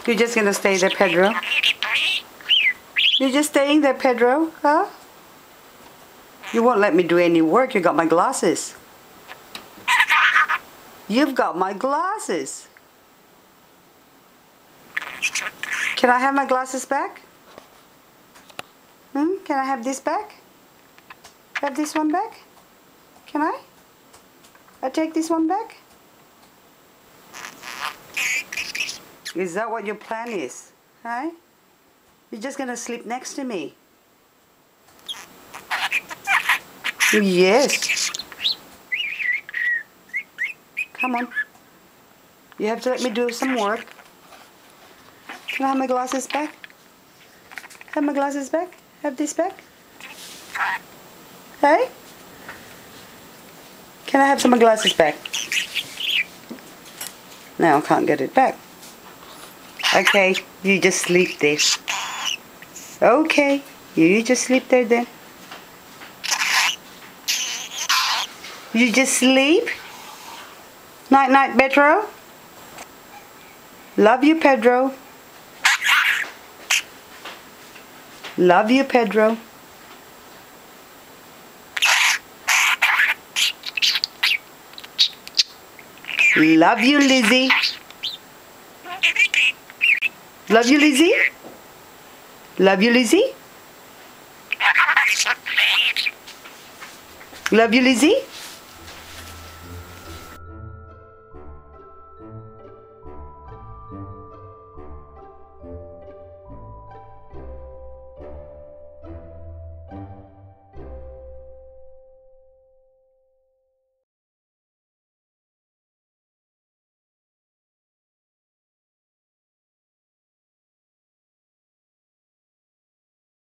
You're just gonna stay there, Pedro? You're just staying there, Pedro? Huh? You won't let me do any work. You got my glasses. You've got my glasses. Can I have my glasses back? Can I have this back? Have this one back? Can I? I take this one back? Is that what your plan is? Huh? You're just gonna sleep next to me? Yes. Come on. You have to let me do some work. Can I have my glasses back? Have my glasses back? Have this back? Hey? Can I have some of my glasses back? No, I can't get it back. Okay, you just sleep there. Okay, you just sleep there then. You just sleep? Night night, Pedro. Love you, Pedro. Love you, Pedro. Love you, Lizzie. Love you, Lizzie. Love you, Lizzie. Love you, Lizzie.